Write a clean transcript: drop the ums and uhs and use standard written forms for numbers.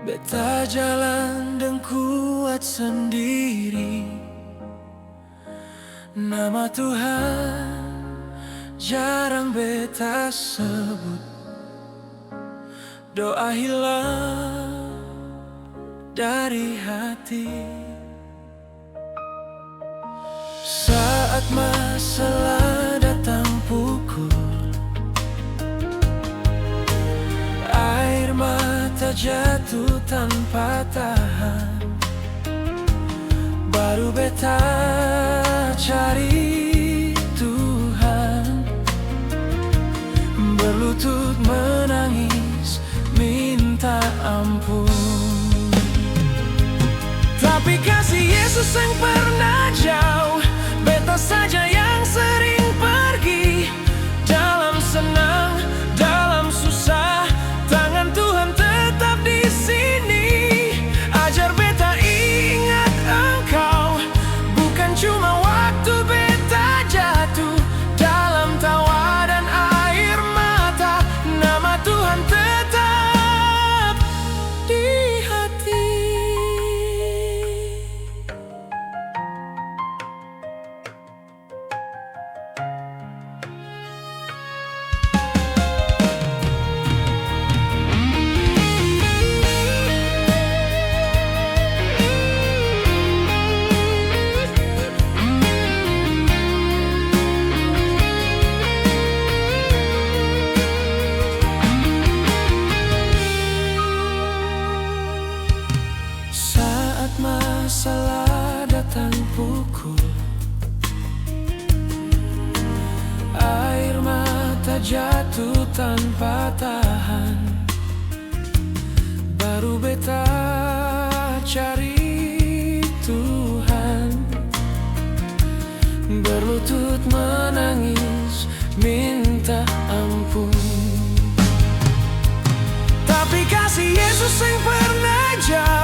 Beta jalan dan kuat sendiri. Nama Tuhan jarang beta sebut. Doa hilang dari hati saat masalah datang pukul. Air mata jatuh tanpa tahan. Baru beta cari Tuhan, berlutut menangis minta ampun. Tapi kasih Yesus yang pernah jauh, beta saja yang sering pergi. Dalam senang, dalam susah, tangan Tuhan tetap di sini. Ajar beta ingat Engkau, bukan cuma waktu beta jatuh. Dalam tawa dan air mata, nama Tuhan tetap di hati. Masalah datang pukul, air mata jatuh tanpa tahan. Baru beta cari Tuhan, berlutut menangis minta ampun. Tapi kasih Yesus yang pernah jauh,